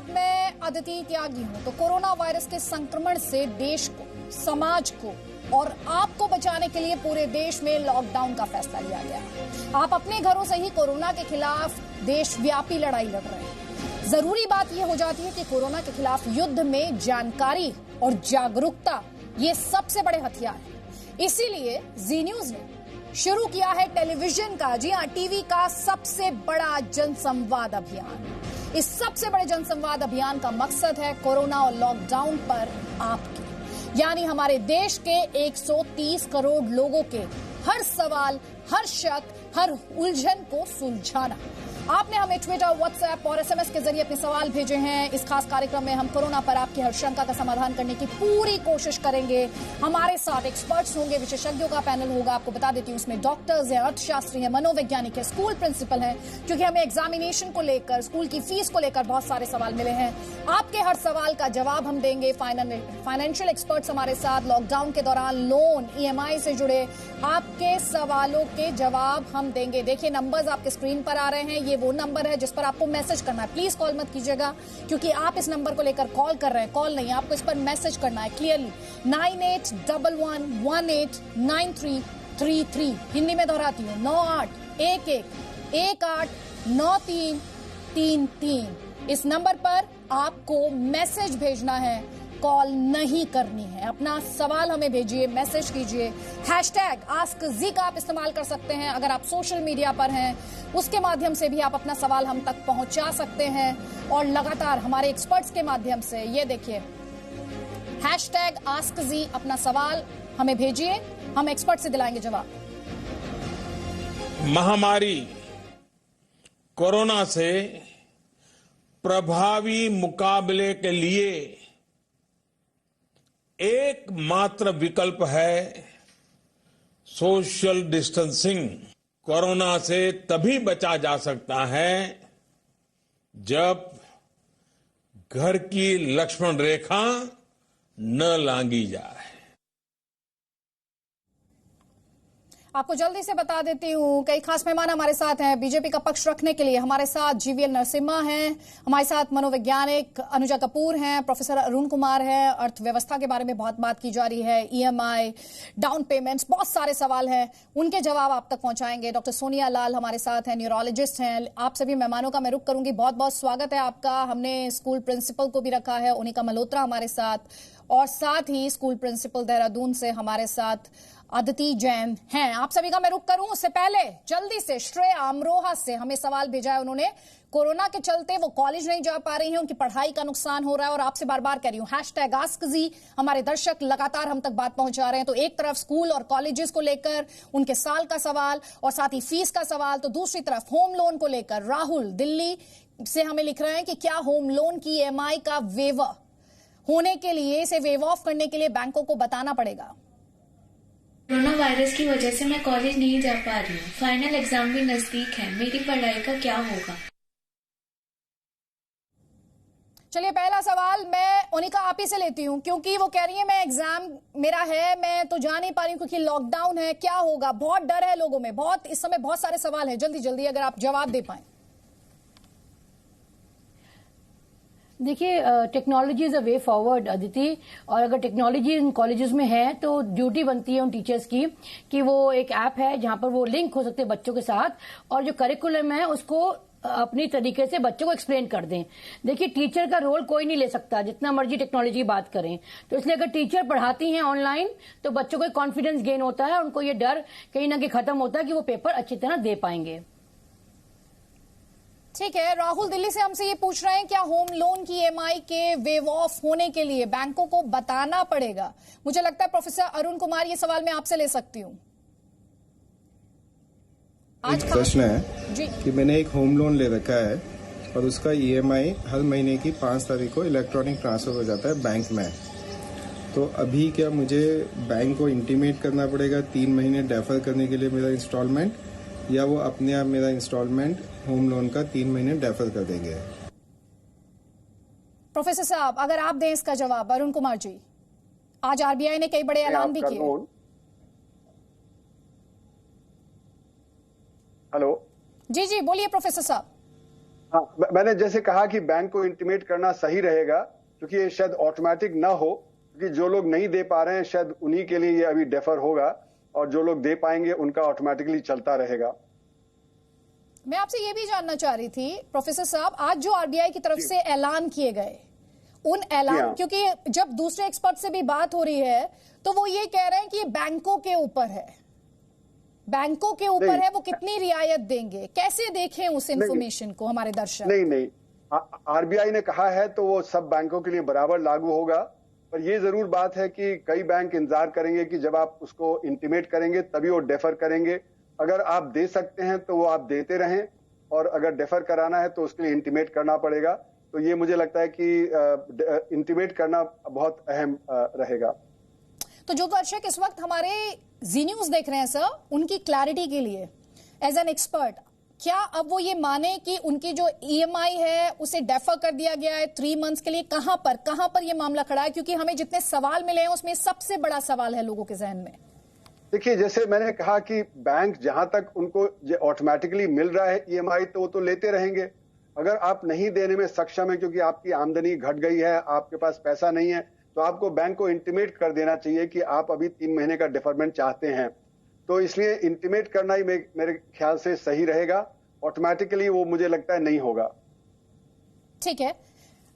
साथ मैं अदिति त्यागी हूं। तो कोरोना वायरस के संक्रमण से देश को, समाज को और आपको बचाने के लिए पूरे देश में लॉकडाउन का फैसला लिया गया। आप अपने घरों से ही कोरोना के खिलाफ देशव्यापी लड़ाई लड़ रहे हैं। जरूरी बात यह हो जाती है कि कोरोना के खिलाफ युद्ध में जानकारी और जागरूकता ये सबसे बड़े हथियार हैं। इसीलिए जी न्यूज ने शुरू किया है टेलीविजन का, जी हां, टीवी का सबसे बड़ा जनसंवाद अभियान। इस सबसे बड़े जनसंवाद अभियान का मकसद है कोरोना और लॉकडाउन पर आपकी, यानी हमारे देश के 130 करोड़ लोगों के हर सवाल, हर शक, हर उलझन को सुलझाना। आपने हमें ट्विटर, व्हाट्सएप और एसएमएस के जरिए अपने सवाल भेजे हैं। इस खास कार्यक्रम में हम कोरोना पर आपकी हर शंका का समाधान करने की पूरी कोशिश करेंगे। हमारे साथ एक्सपर्ट्स होंगे, विशेषज्ञों का पैनल होगा। आपको बता देती हूं, इसमें डॉक्टर्स हैं, अर्थशास्त्री हैं, मनोवैज्ञानिक है, स्कूल प्रिंसिपल हैं, क्योंकि हमें एग्जामिनेशन को लेकर, स्कूल की फीस को लेकर बहुत सारे सवाल मिले हैं। आपके हर सवाल का जवाब हम देंगे। फाइनेंशियल एक्सपर्ट्स हमारे साथ, लॉकडाउन के दौरान लोन, ईएमआई से जुड़े आपके सवालों के जवाब हम देंगे। देखिए, नंबर्स आपके स्क्रीन पर आ रहे हैं। ये वो नंबर है जिस पर आपको मैसेज करना है। प्लीज कॉल मत कीजिएगा, क्योंकि आप इस नंबर को लेकर कॉल कर रहे हैं। कॉल नहीं, आपको इस पर मैसेज करना है क्लियरली। 9811189333। हिंदी में दोहराती हूँ, 9811189333। इस नंबर पर आपको मैसेज भेजना है, कॉल नहीं करनी है। अपना सवाल हमें भेजिए, मैसेज कीजिए। #AskZ का आप इस्तेमाल कर सकते हैं। अगर आप सोशल मीडिया पर हैं, उसके माध्यम से भी आप अपना सवाल हम तक पहुंचा सकते हैं। और लगातार हमारे एक्सपर्ट्स के माध्यम से, ये देखिए, #AskZ, अपना सवाल हमें भेजिए, हम एक्सपर्ट से दिलाएंगे जवाब। महामारी कोरोना से प्रभावी मुकाबले के लिए एकमात्र विकल्प है सोशल डिस्टेंसिंग। कोरोना से तभी बचा जा सकता है जब घर की लक्ष्मण रेखा न लांघी जाए। आपको जल्दी से बता देती हूँ, कई खास मेहमान हमारे साथ हैं बीजेपी का पक्ष रखने के लिए। हमारे साथ जीवीएल नरसिम्हा हैं, हमारे साथ मनोवैज्ञानिक अनुजा कपूर हैं, प्रोफेसर अरुण कुमार हैं। अर्थव्यवस्था के बारे में बहुत बात की जा रही है, ईएमआई, डाउन पेमेंट्स, बहुत सारे सवाल हैं, उनके जवाब आप तक पहुंचाएंगे। डॉक्टर सोनिया लाल हमारे साथ हैं, न्यूरोलॉजिस्ट हैं। आप सभी मेहमानों का मैं रुख करूंगी। बहुत बहुत स्वागत है आपका। हमने स्कूल प्रिंसिपल को भी रखा है, उनिका मल्होत्रा हमारे साथ, और साथ ही स्कूल प्रिंसिपल देहरादून से हमारे साथ अदिति जैन हैं। आप सभी का मैं रुख करूं, उससे पहले जल्दी से श्रेया अमरोहा से हमें सवाल भेजा है उन्होंने। कोरोना के चलते वो कॉलेज नहीं जा पा रही हैं, उनकी पढ़ाई का नुकसान हो रहा है, और आपसे बार बार कह रही हूं, #AskZ। हमारे दर्शक लगातार हम तक बात पहुंचा रहे हैं। तो एक तरफ स्कूल और कॉलेजेस को लेकर उनके साल का सवाल और साथ ही फीस का सवाल, तो दूसरी तरफ होम लोन को लेकर राहुल दिल्ली से हमें लिख रहे हैं कि क्या होम लोन की ईएमआई का वेवर होने के लिए, इसे वेव ऑफ करने के लिए बैंकों को बताना पड़ेगा। कोरोना वायरस की वजह से मैं कॉलेज नहीं जा पा रही हूँ, फाइनल एग्जाम भी नजदीक है, मेरी पढ़ाई का क्या होगा? चलिए, पहला सवाल मैं उनिका आप ही से लेती हूँ, क्योंकि वो कह रही है मैं एग्जाम मेरा है, मैं तो जा नहीं पा रही हूँ क्योंकि लॉकडाउन है, क्या होगा? बहुत डर है लोगों में, बहुत इस समय बहुत सारे सवाल हैं। जल्दी जल्दी अगर आप जवाब दे पाए। देखिए, technology is a way forward Aditi, और अगर टेक्नोलॉजी इन कॉलेजेस में है तो ड्यूटी बनती है उन टीचर्स की कि वो एक ऐप है जहां पर वो लिंक हो सकते हैं बच्चों के साथ, और जो करिकुलम है उसको अपनी तरीके से बच्चों को एक्सप्लेन कर दें। देखिए, टीचर का रोल कोई नहीं ले सकता, जितना मर्जी टेक्नोलॉजी की बात करें। तो इसलिए अगर टीचर पढ़ाती हैं ऑनलाइन तो बच्चों को कॉन्फिडेंस गेन होता है, उनको ये डर कहीं ना कहीं खत्म होता है कि वो पेपर अच्छी तरह दे पाएंगे। ठीक है, राहुल दिल्ली से हमसे ये पूछ रहे हैं, क्या होम लोन की ईएमआई के वेव ऑफ होने के लिए बैंकों को बताना पड़ेगा? मुझे लगता है प्रोफेसर अरुण कुमार, ये सवाल मैं आपसे ले सकती हूँ। आज प्रश्न है जी कि मैंने एक होम लोन ले रखा है और उसका ईएमआई हर महीने की 5 तारीख को इलेक्ट्रॉनिक ट्रांसफर हो जाता है बैंक में। तो अभी क्या मुझे बैंक को इंटीमेट करना पड़ेगा 3 महीने डेफर करने के लिए मेरा इंस्टॉलमेंट, या वो अपने आप मेरा इंस्टॉलमेंट होम लोन का 3 महीने डेफर कर देंगे? प्रोफेसर साहब, अगर आप दें इसका जवाब। अरुण कुमार जी, आज आरबीआई ने कई बड़े ऐलान भी किए। हेलो जी जी, बोलिए प्रोफेसर साहब। हाँ, मैंने जैसे कहा कि बैंक को इंटीमेट करना सही रहेगा, क्योंकि ये शायद ऑटोमेटिक ना हो, क्योंकि जो लोग नहीं दे पा रहे हैं शायद उन्हीं के लिए ये अभी डेफर होगा, और जो लोग दे पाएंगे उनका ऑटोमेटिकली चलता रहेगा। मैं आपसे ये भी जानना चाह रही थी प्रोफेसर साहब, आज जो आरबीआई की तरफ से ऐलान किए गए, उन ऐलान, क्योंकि जब दूसरे एक्सपर्ट से भी बात हो रही है तो वो ये कह रहे हैं कि ये बैंकों के ऊपर है, बैंकों के ऊपर है, वो कितनी रियायत देंगे, कैसे देखें उस इंफॉर्मेशन को हमारे दर्शक? नहीं, आरबीआई ने कहा है तो वो सब बैंकों के लिए बराबर लागू होगा, पर ये जरूर बात है कि कई बैंक इंतजार करेंगे कि जब आप उसको इंटीमेट करेंगे तभी वो डेफर करेंगे। अगर आप दे सकते हैं तो वो आप देते रहें, और अगर डेफर कराना है तो उसके लिए इंटीमेट करना पड़ेगा। तो ये मुझे लगता है कि इंटीमेट करना बहुत अहम रहेगा। तो जो दर्शक इस वक्त हमारे जी न्यूज देख रहे हैं सर, उनकी क्लैरिटी के लिए एज एन एक्सपर्ट, क्या अब वो ये माने कि उनकी जो ईएमआई है उसे डेफर कर दिया गया है 3 मंथ्स के लिए? कहां पर ये मामला खड़ा है? क्योंकि हमें जितने सवाल मिले हैं उसमें सबसे बड़ा सवाल है लोगों के जहन में। देखिए, जैसे मैंने कहा कि बैंक जहां तक उनको ऑटोमेटिकली मिल रहा है ईएमआई, तो वो तो लेते रहेंगे। अगर आप नहीं देने में सक्षम है क्योंकि आपकी आमदनी घट गई है, आपके पास पैसा नहीं है, तो आपको बैंक को इंटीमेट कर देना चाहिए कि आप अभी 3 महीने का डिफरमेंट चाहते हैं। तो इसलिए इंटीमेट करना ही मेरे ख्याल से सही रहेगा। ऑटोमेटिकली वो मुझे लगता है नहीं होगा। ठीक है,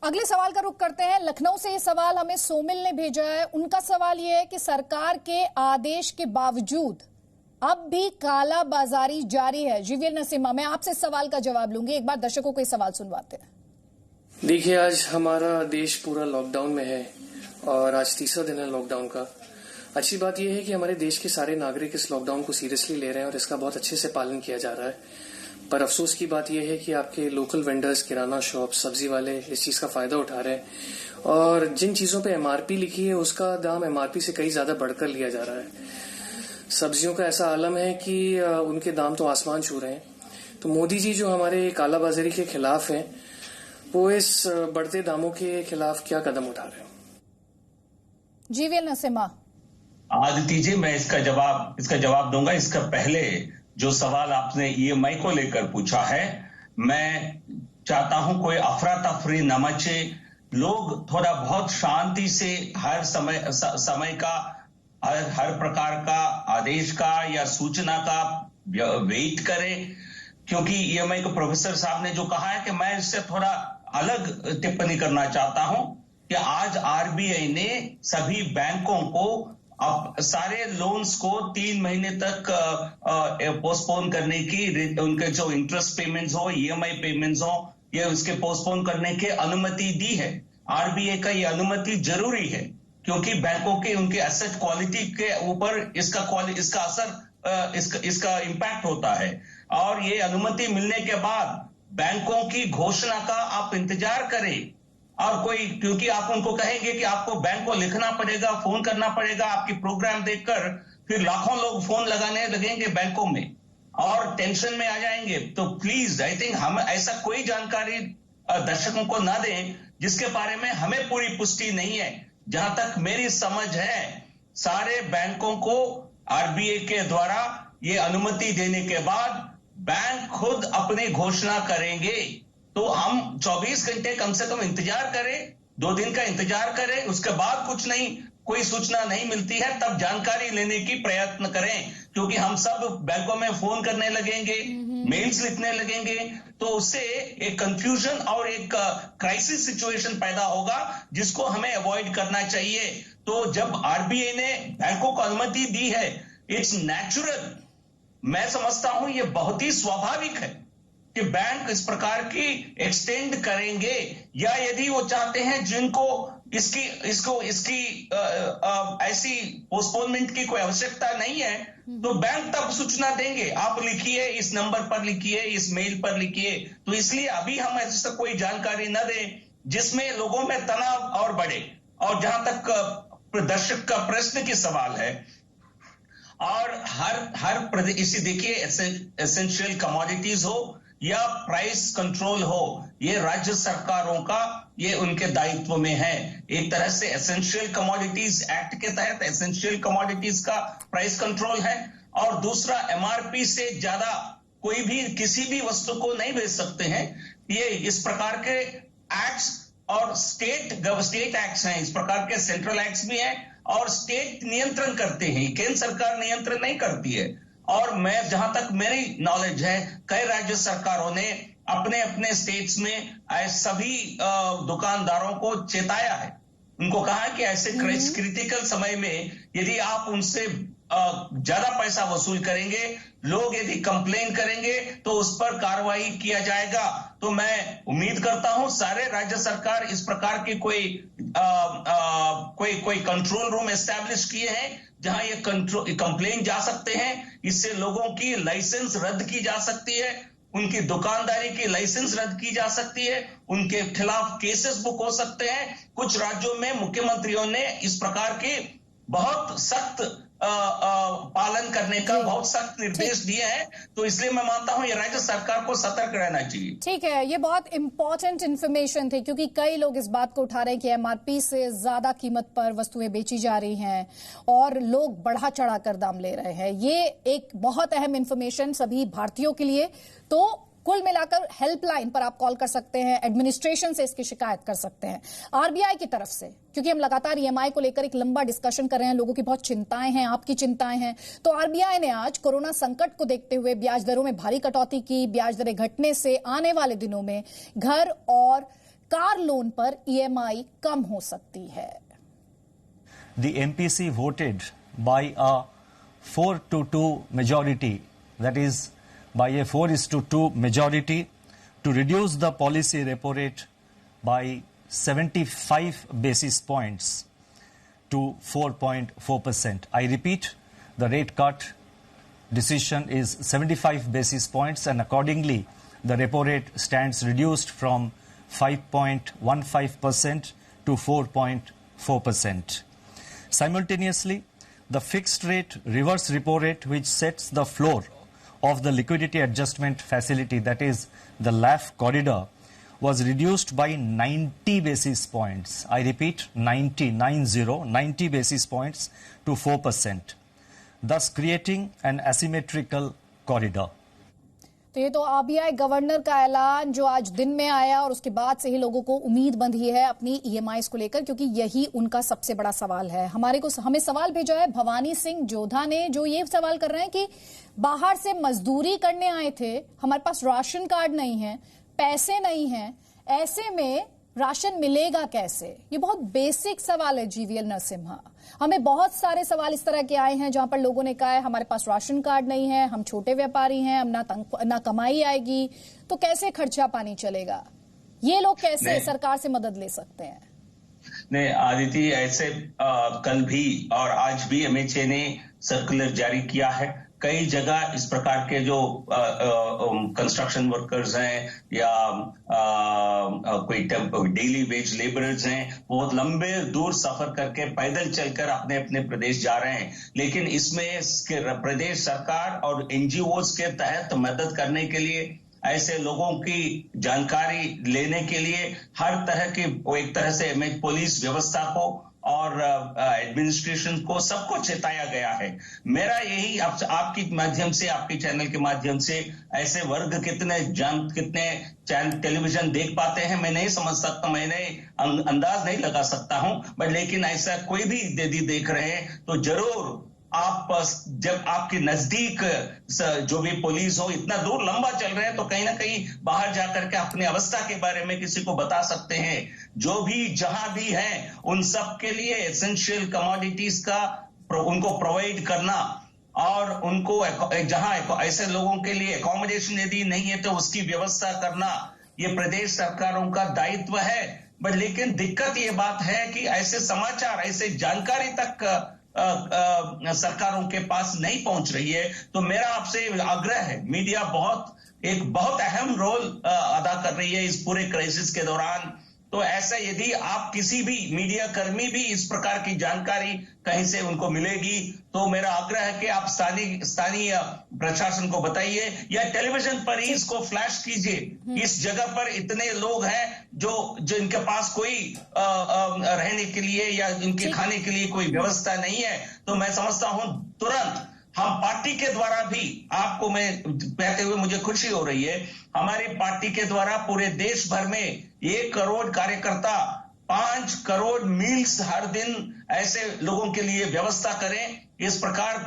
अगले सवाल का रुख करते हैं। लखनऊ से ये सवाल हमें सोमिल ने भेजा है। उनका सवाल ये है कि सरकार के आदेश के बावजूद अब भी काला बाजारी जारी है। जीवीएल नसीमा, मैं आपसे सवाल का जवाब लूंगी, एक बार दर्शकों को ये सवाल सुनवाते हैं। देखिए, आज हमारा देश पूरा लॉकडाउन में है और आज तीसरा दिन है लॉकडाउन का। अच्छी बात यह है कि हमारे देश के सारे नागरिक इस लॉकडाउन को सीरियसली ले रहे हैं और इसका बहुत अच्छे से पालन किया जा रहा है। पर अफसोस की बात यह है कि आपके लोकल वेंडर्स, किराना शॉप, सब्जी वाले इस चीज का फायदा उठा रहे हैं और जिन चीजों पे एमआरपी लिखी है उसका दाम एमआरपी से कई ज्यादा बढ़कर लिया जा रहा है। सब्जियों का ऐसा आलम है कि उनके दाम तो आसमान छू रहे हैं। तो मोदी जी जो हमारे कालाबाजारी के खिलाफ हैं, वो इस बढ़ते दामों के खिलाफ क्या कदम उठा रहे हैं? जीवीएल नसीमा। आदित्य जी, मैं इसका जवाब दूंगा। इसका पहले जो सवाल आपने ईएमआई को लेकर पूछा है, मैं चाहता हूं कोई अफरा तफरी न मचे, लोग थोड़ा बहुत शांति से हर समय का, हर प्रकार का आदेश का या सूचना का वेट करें। क्योंकि ईएमआई को प्रोफेसर साहब ने जो कहा है कि मैं इससे थोड़ा अलग टिप्पणी करना चाहता हूं कि आज आरबीआई ने सभी बैंकों को अब सारे लोन्स को 3 महीने तक पोस्टपोन करने की, उनके जो इंटरेस्ट पेमेंट्स हो, ईएमआई पेमेंट्स हो, ये उसके पोस्टपोन करने की अनुमति दी है। आरबीआई का ये अनुमति जरूरी है क्योंकि बैंकों के उनके एसेट क्वालिटी के ऊपर इसका असर, इसका इम्पैक्ट होता है। और ये अनुमति मिलने के बाद बैंकों की घोषणा का आप इंतजार करें। और क्योंकि आप उनको कहेंगे कि आपको बैंक को लिखना पड़ेगा, फोन करना पड़ेगा, आपकी प्रोग्राम देखकर फिर लाखों लोग फोन लगाने लगेंगे बैंकों में और टेंशन में आ जाएंगे। तो प्लीज, आई थिंक हम ऐसा कोई जानकारी दर्शकों को ना दें जिसके बारे में हमें पूरी पुष्टि नहीं है। जहां तक मेरी समझ है, सारे बैंकों को आरबीआई के द्वारा ये अनुमति देने के बाद बैंक खुद अपनी घोषणा करेंगे। तो हम 24 घंटे कम से कम इंतजार करें, 2 दिन का इंतजार करें, उसके बाद कुछ नहीं, कोई सूचना नहीं मिलती है तब जानकारी लेने की प्रयत्न करें। क्योंकि हम सब बैंकों में फोन करने लगेंगे, मेल्स लिखने लगेंगे, तो उससे एक कंफ्यूजन और एक क्राइसिस सिचुएशन पैदा होगा जिसको हमें अवॉइड करना चाहिए। तो जब आरबीआई ने बैंकों को अनुमति दी है, इट्स नेचुरल, मैं समझता हूं ये बहुत ही स्वाभाविक है कि बैंक इस प्रकार की एक्सटेंड करेंगे, या यदि वो चाहते हैं जिनको इसकी ऐसी पोस्टपोनमेंट की कोई आवश्यकता नहीं है, तो बैंक तब सूचना देंगे, आप लिखिए, इस नंबर पर लिखिए, इस मेल पर लिखिए। तो इसलिए अभी हम ऐसा कोई जानकारी न दें जिसमें लोगों में तनाव और बढ़े। और जहां तक दर्शक का प्रश्न की सवाल है, और हर इसी देखिए, एसेंशियल कमोडिटीज हो या प्राइस कंट्रोल हो, ये राज्य सरकारों का, ये उनके दायित्व में है। एक तरह से एसेंशियल कमोडिटीज एक्ट के तहत एसेंशियल कमोडिटीज का प्राइस कंट्रोल है, और दूसरा एमआरपी से ज्यादा कोई भी किसी भी वस्तु को नहीं बेच सकते हैं। ये इस प्रकार के एक्ट्स और स्टेट एक्ट्स हैं, इस प्रकार के सेंट्रल एक्ट्स भी हैं और स्टेट नियंत्रण करते हैं, केंद्र सरकार नियंत्रण नहीं करती है। और मैं जहां तक मेरी नॉलेज है, कई राज्य सरकारों ने अपने अपने स्टेट्स में सभी दुकानदारों को चेताया है, उनको कहा कि ऐसे क्रिटिकल समय में यदि आप उनसे ज्यादा पैसा वसूल करेंगे, लोग यदि कंप्लेन करेंगे तो उस पर कार्रवाई किया जाएगा। तो मैं उम्मीद करता हूं सारे राज्य सरकार इस प्रकार की कोई कंट्रोल रूम एस्टैब्लिश किए हैं जहां ये कंप्लेन जा सकते हैं। इससे लोगों की लाइसेंस रद्द की जा सकती है, उनकी दुकानदारी की लाइसेंस रद्द की जा सकती है, उनके खिलाफ केसेस बुक हो सकते हैं। कुछ राज्यों में मुख्यमंत्रियों ने इस प्रकार के बहुत सख्त पालन करने का बहुत सख्त निर्देश दिए हैं। तो इसलिए मैं मानता हूं ये राज्य सरकार को सतर्क रहना चाहिए। ठीक है, ये बहुत इंपॉर्टेंट इन्फॉर्मेशन थी क्योंकि कई लोग इस बात को उठा रहे हैं कि एमआरपी से ज्यादा कीमत पर वस्तुएं बेची जा रही हैं और लोग बढ़ा चढ़ा कर दाम ले रहे हैं। ये एक बहुत अहम इन्फॉर्मेशन सभी भारतीयों के लिए। तो कुल मिलाकर हेल्पलाइन पर आप कॉल कर सकते हैं, एडमिनिस्ट्रेशन से इसकी शिकायत कर सकते हैं, आरबीआई की तरफ से, क्योंकि हम लगातार ईएमआई को लेकर एक लंबा डिस्कशन कर रहे हैं, लोगों की बहुत चिंताएं हैं, आपकी चिंताएं हैं। तो आरबीआई ने आज कोरोना संकट को देखते हुए ब्याज दरों में भारी कटौती की। ब्याज दरें घटने से आने वाले दिनों में घर और कार लोन पर ईएमआई कम हो सकती है। The MPC voted by a 4-2 majority, that is by a 4:2 majority, to reduce the policy repo rate by 75 basis points to 4.4%. I repeat, the rate cut decision is 75 basis points, and accordingly the repo rate stands reduced from 5.15% to 4.4%. Simultaneously, the fixed rate reverse repo rate, which sets the floor of the liquidity adjustment facility, that is the LAF corridor, was reduced by 90 basis points. I repeat, 90 basis points to 4%, thus creating an asymmetrical corridor. तो ये तो RBI governor का ऐलान जो आज दिन में आया और उसके बाद से ही लोगों को उम्मीद बंधी है अपनी ईएमआईज़ को लेकर, क्योंकि यही उनका सबसे बड़ा सवाल है। हमें सवाल भेजा है भवानी सिंह जोधा ने, जो ये सवाल कर रहे हैं कि बाहर से मजदूरी करने आए थे, हमारे पास राशन कार्ड नहीं है, पैसे नहीं है, ऐसे में राशन मिलेगा कैसे? ये बहुत बेसिक सवाल है जीवीएल नरसिम्हा। हमें बहुत सारे सवाल इस तरह के आए हैं जहां पर लोगों ने कहा है हमारे पास राशन कार्ड नहीं है, हम छोटे व्यापारी हैं, हम ना कमाई आएगी, तो कैसे खर्चा पानी चलेगा? ये लोग कैसे सरकार से मदद ले सकते हैं? नहीं आदिति, ऐसे कल भी और आज भी एमएचए ने सर्कुलर जारी किया है। कई जगह इस प्रकार के जो कंस्ट्रक्शन वर्कर्स हैं या कोई डेली वेज लेबरर्स हैं, बहुत लंबे दूर सफर करके पैदल चलकर अपने अपने प्रदेश जा रहे हैं। लेकिन इसमें प्रदेश सरकार और एनजीओज के तहत मदद करने के लिए, ऐसे लोगों की जानकारी लेने के लिए हर तरह की एक तरह से पुलिस व्यवस्था को और एडमिनिस्ट्रेशन को सबको चेताया गया है। मेरा यही आपके माध्यम से, आपके चैनल के माध्यम से, ऐसे वर्ग कितने टेलीविजन देख पाते हैं मैं नहीं समझ सकता, मैंने अंदाज नहीं लगा सकता हूं, बट लेकिन ऐसा कोई भी यदि देख रहे हैं तो जरूर आप जब आपके नजदीक जो भी पुलिस हो, इतना दूर लंबा चल रहे हैं तो कहीं ना कहीं बाहर जाकर के अपनी अवस्था के बारे में किसी को बता सकते हैं। जो भी जहां भी है उन सब के लिए एसेंशियल कमोडिटीज का उनको प्रोवाइड करना और उनको जहां ऐसे लोगों के लिए एकोमोडेशन यदि नहीं है तो उसकी व्यवस्था करना, ये प्रदेश सरकारों का दायित्व है। बट लेकिन दिक्कत ये बात है कि ऐसे समाचार, ऐसे जानकारी तक सरकारों के पास नहीं पहुंच रही है। तो मेरा आपसे आग्रह है, मीडिया बहुत अहम रोल अदा कर रही है इस पूरे क्राइसिस के दौरान। तो ऐसा यदि आप किसी भी मीडिया कर्मी भी इस प्रकार की जानकारी कहीं से उनको मिलेगी तो मेरा आग्रह है कि आप स्थानीय प्रशासन को बताइए या टेलीविजन पर ही इसको फ्लैश कीजिए। इस जगह पर इतने लोग हैं जो इनके पास कोई रहने के लिए या इनके खाने के लिए कोई व्यवस्था नहीं है। तो मैं समझता हूं हम पार्टी के द्वारा भी, आपको मैं कहते हुए मुझे खुशी हो रही है, हमारी पार्टी के द्वारा पूरे देश भर में 1 करोड़ कार्यकर्ता 5 करोड़ मील्स हर दिन ऐसे लोगों के लिए व्यवस्था करें। इस प्रकार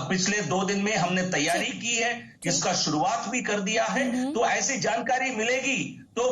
पिछले 2 दिन में हमने तैयारी की है, इसका शुरुआत भी कर दिया है। तो ऐसी जानकारी मिलेगी तो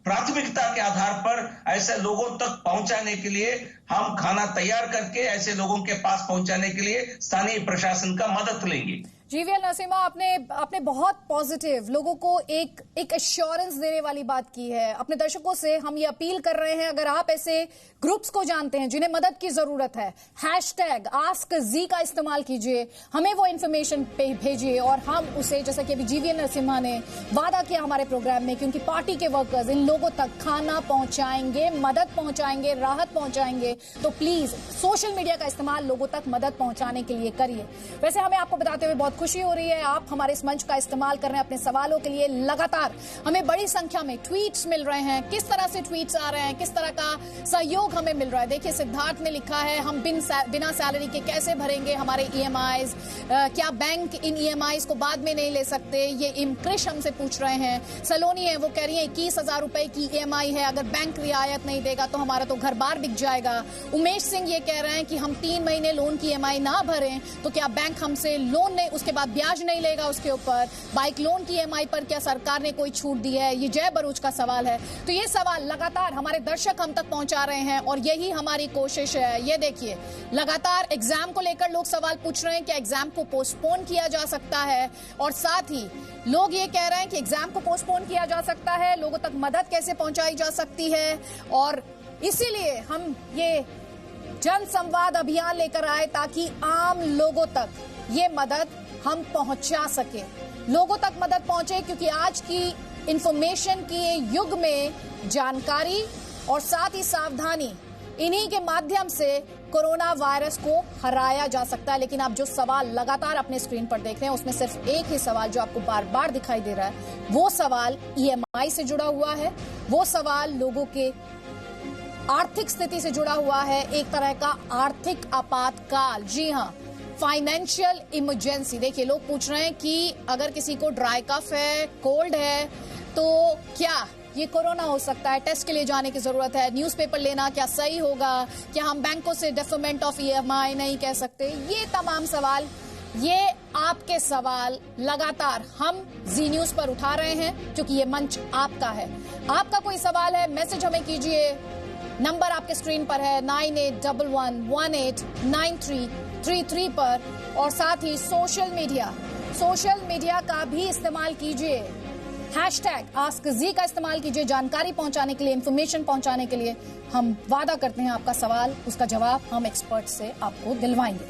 प्राथमिकता के आधार पर ऐसे लोगों तक पहुंचाने के लिए हम खाना तैयार करके ऐसे लोगों के पास पहुंचाने के लिए स्थानीय प्रशासन का मदद लेंगे। जीवीएल नरसिम्हा, आपने बहुत पॉजिटिव लोगों को एक एश्योरेंस देने वाली बात की है। अपने दर्शकों से हम ये अपील कर रहे हैं, अगर आप ऐसे ग्रुप्स को जानते हैं जिन्हें मदद की जरूरत है, #AskZ का इस्तेमाल कीजिए, हमें वो इन्फॉर्मेशन भेजिए और हम उसे, जैसा कि अभी जीवीएल नरसिम्हा ने वादा किया हमारे प्रोग्राम में, क्योंकि पार्टी के वर्कर्स इन लोगों तक खाना पहुंचाएंगे, मदद पहुंचाएंगे, राहत पहुंचाएंगे। तो प्लीज सोशल मीडिया का इस्तेमाल लोगों तक मदद पहुंचाने के लिए करिए। वैसे हमें आपको बताते हुए बहुत खुशी हो रही है, आप हमारे इस मंच का इस्तेमाल कर रहे हैं अपने सवालों के लिए। लगातार हमें बड़ी संख्या में ट्वीट्स मिल रहे हैं, किस तरह से ट्वीट्स आ रहे हैं, किस तरह का सहयोग हमें मिल रहा है। देखिए, सिद्धार्थ ने लिखा है, हम बिना सैलरी के कैसे भरेंगे हमारे EMIs, क्या बैंक इन EMIs को बाद में नहीं ले सकते, ये कृष हमसे पूछ रहे हैं। सलोनी है, वो कह रही है 21,000 रुपए की EMI है, अगर बैंक रियायत नहीं देगा तो हमारा तो घर बार बिक जाएगा। उमेश सिंह ये कह रहे हैं कि हम 3 महीने लोन की EMI ना भरें तो क्या बैंक हमसे लोन नहीं, उसके बाद ब्याज नहीं लेगा उसके ऊपर। बाइक लोन की EMI पर क्या सरकार ने कोई छूट दी है, ये जय बरूच का सवाल है। तो ये सवाल लगातार हमारे दर्शक हम तक पहुंचा रहे हैं और यही हमारी कोशिश है। ये देखिए, लगातार एग्जाम को लेकर लोग सवाल पूछ रहे हैं, क्या एग्जाम को पोस्टपोन किया जा सकता है, और साथ ही लोग ये कह रहे हैं कि एग्जाम को पोस्टपोन किया जा सकता है, लोगों तक मदद कैसे पहुंचाई जा सकती है। और इसीलिए हम ये जन संवाद अभियान लेकर आए ताकि आम लोगों तक ये मदद हम पहुंचा सके, लोगों तक मदद पहुंचे, क्योंकि आज की इंफॉर्मेशन के युग में जानकारी और साथ ही सावधानी, इन्हीं के माध्यम से कोरोना वायरस को हराया जा सकता है। लेकिन आप जो सवाल लगातार अपने स्क्रीन पर देख रहे हैं, उसमें सिर्फ एक ही सवाल जो आपको बार बार दिखाई दे रहा है, वो सवाल EMI से जुड़ा हुआ है, वो सवाल लोगों के आर्थिक स्थिति से जुड़ा हुआ है, एक तरह का आर्थिक आपातकाल। जी हाँ, फाइनेंशियल इमरजेंसी। देखिए, लोग पूछ रहे हैं कि अगर किसी को ड्राई कफ है, कोल्ड है, तो क्या ये कोरोना हो सकता है, टेस्ट के लिए जाने की जरूरत है, न्यूज़पेपर लेना क्या सही होगा, क्या हम बैंकों से डेफरमेंट ऑफ EMI नहीं कह सकते। ये तमाम सवाल, ये आपके सवाल लगातार हम जी न्यूज पर उठा रहे हैं, क्योंकि ये मंच आपका है। आपका कोई सवाल है, मैसेज हमें कीजिए, नंबर आपके स्क्रीन पर है 9811189333 पर, और साथ ही सोशल मीडिया का भी इस्तेमाल कीजिए, #AskZ का इस्तेमाल कीजिए, जानकारी पहुंचाने के लिए, इंफॉर्मेशन पहुंचाने के लिए। हम वादा करते हैं आपका सवाल, उसका जवाब हम एक्सपर्ट से आपको दिलवाएंगे।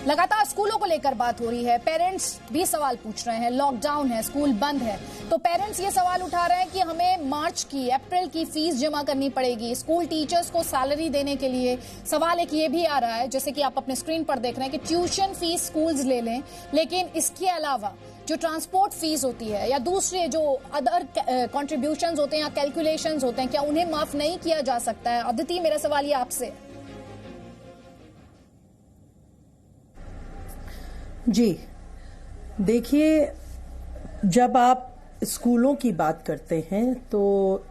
लगातार स्कूलों को लेकर बात हो रही है, पेरेंट्स भी सवाल पूछ रहे हैं, लॉकडाउन है, स्कूल बंद है, तो पेरेंट्स ये सवाल उठा रहे हैं कि हमें मार्च की, अप्रैल की फीस जमा करनी पड़ेगी, स्कूल टीचर्स को सैलरी देने के लिए। सवाल एक ये भी आ रहा है, जैसे कि आप अपने स्क्रीन पर देख रहे हैं, कि ट्यूशन फीस स्कूल्स ले लें, लेकिन इसके अलावा जो ट्रांसपोर्ट फीस होती है या दूसरे जो अदर कॉन्ट्रीब्यूशंस होते हैं या कैलकुलेशंस होते हैं, क्या उन्हें माफ नहीं किया जा सकता है? अदिति, मेरा सवाल ये आपसे। जी देखिए, जब आप स्कूलों की बात करते हैं तो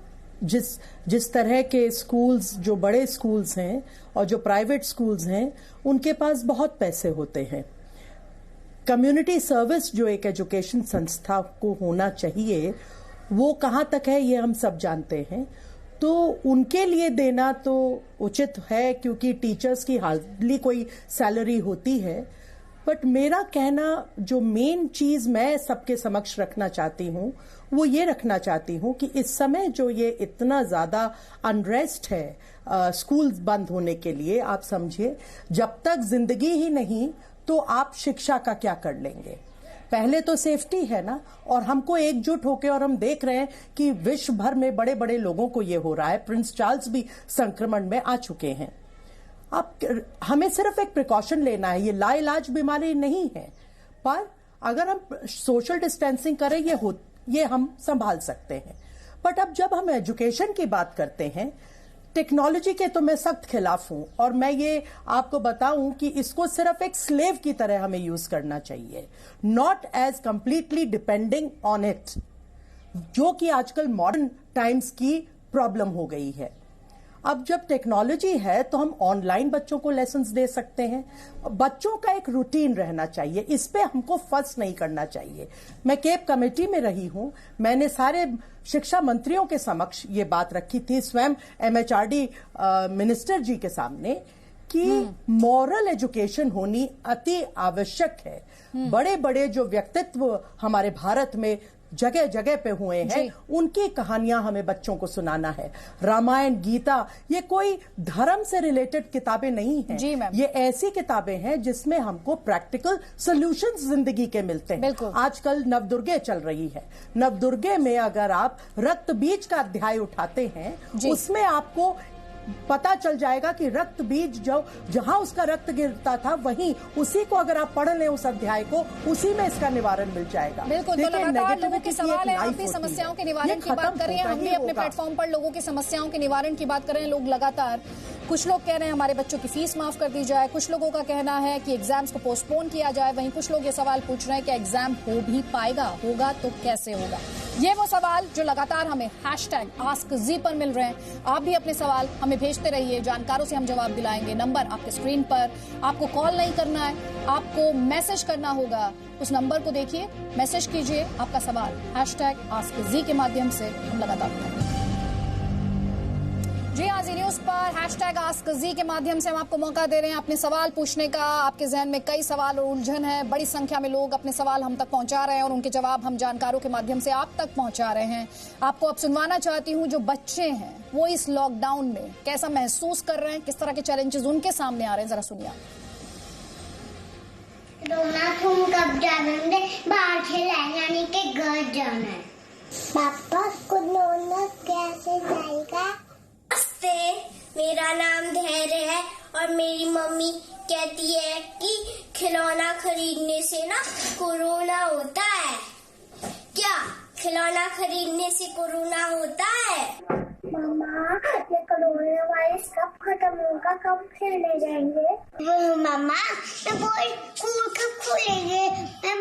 जिस तरह के स्कूल्स, जो बड़े स्कूल्स हैं और जो प्राइवेट स्कूल्स हैं, उनके पास बहुत पैसे होते हैं। कम्युनिटी सर्विस जो एक एजुकेशन संस्था को होना चाहिए, वो कहाँ तक है ये हम सब जानते हैं। तो उनके लिए देना तो उचित है, क्योंकि टीचर्स की हार्डली कोई सैलरी होती है। बट मेरा कहना, जो मेन चीज मैं सबके समक्ष रखना चाहती हूँ, वो ये रखना चाहती हूँ कि इस समय जो ये इतना ज्यादा अनरेस्ट है स्कूल बंद होने के लिए, आप समझिए, जब तक जिंदगी ही नहीं तो आप शिक्षा का क्या कर लेंगे। पहले तो सेफ्टी है ना, और हमको एकजुट होकर, और हम देख रहे हैं कि विश्व भर में बड़े बड़े लोगों को ये हो रहा है, प्रिंस चार्ल्स भी संक्रमण में आ चुके हैं। हमें सिर्फ एक प्रिकॉशन लेना है, ये लाइलाज बीमारी नहीं है, पर अगर हम सोशल डिस्टेंसिंग करें, ये हम संभाल सकते हैं। बट अब जब हम एजुकेशन की बात करते हैं, टेक्नोलॉजी के तो मैं सख्त खिलाफ हूं, और मैं ये आपको बताऊं कि इसको सिर्फ एक स्लेव की तरह हमें यूज करना चाहिए, not as completely depending on it, जो कि आजकल मॉडर्न टाइम्स की प्रॉब्लम हो गई है। अब जब टेक्नोलॉजी है तो हम ऑनलाइन बच्चों को लेसन्स दे सकते हैं। बच्चों का एक रूटीन रहना चाहिए, इस पे हमको फर्स्ट नहीं करना चाहिए। मैं केप कमेटी में रही हूं, मैंने सारे शिक्षा मंत्रियों के समक्ष ये बात रखी थी, स्वयं MHRD मिनिस्टर जी के सामने, कि मॉरल एजुकेशन होनी अति आवश्यक है। बड़े बड़े जो व्यक्तित्व हमारे भारत में जगह जगह पे हुए हैं, उनकी कहानियां हमें बच्चों को सुनाना है। रामायण, गीता, ये कोई धर्म से रिलेटेड किताबें नहीं हैं, ये ऐसी किताबें हैं जिसमें हमको प्रैक्टिकल सॉल्यूशंस जिंदगी के मिलते हैं। आजकल नवदुर्गे चल रही है, नवदुर्गे में अगर आप रक्त बीज का अध्याय उठाते हैं, उसमें आपको पता चल जाएगा कि रक्त बीज जो जहां उसका रक्त गिरता था, वहीं उसी को अगर आप पढ़ लें उस अध्याय को, उसी में इसका निवारण मिल जाएगा। बिल्कुल, तो लगातार लोगों के सवाल है, आप भी समस्याओं के निवारण की बात कर रहे हैं, हम भी अपने प्लेटफॉर्म पर लोगों की समस्याओं के निवारण की बात कर रहे हैं। लोग लगातार, कुछ लोग कह रहे हैं हमारे बच्चों की फीस माफ कर दी जाए, कुछ लोगों का कहना है कि एग्जाम्स को पोस्टपोन किया जाए, वहीं कुछ लोग ये सवाल पूछ रहे हैं कि एग्जाम हो भी पाएगा, होगा तो कैसे होगा। ये वो सवाल जो लगातार हमें #AskZ पर मिल रहे हैं। आप भी अपने सवाल हमें भेजते रहिए, जानकारों से हम जवाब दिलाएंगे। नंबर आपके स्क्रीन पर, आपको कॉल नहीं करना है, आपको मैसेज करना होगा। उस नंबर को देखिए, मैसेज कीजिए आपका सवाल, #AskZ के माध्यम से हम लगातार बताएंगे। जी हाँ, जी न्यूज पर #AskZ के माध्यम से हम आपको मौका दे रहे हैं अपने सवाल पूछने का। आपके जहन में कई सवाल और उलझन है, बड़ी संख्या में लोग अपने सवाल हम तक पहुंचा रहे हैं और उनके जवाब हम जानकारों के माध्यम से आप तक पहुंचा रहे हैं। आपको अब सुनवाना चाहती हूँ, जो बच्चे हैं वो इस लॉकडाउन में कैसा महसूस कर रहे हैं, किस तरह के चैलेंजेस उनके सामने आ रहे हैं, जरा सुनिए। कब जाएंगे? बाहर खिलाएंगे, यानी कि घर जाना है। पापा कोरोना कैसे जाएगा? मेरा नाम धैर्य है और मेरी मम्मी कहती है कि खिलौना खरीदने से ना कोरोना होता है। क्या खिलौना खरीदने से कोरोना होता है? मम्मा, ये कोरोना वायरस कब खत्म होगा, कब खेलने जाएंगे? मम्मा, स्कूल कब खुलेंगे? मैं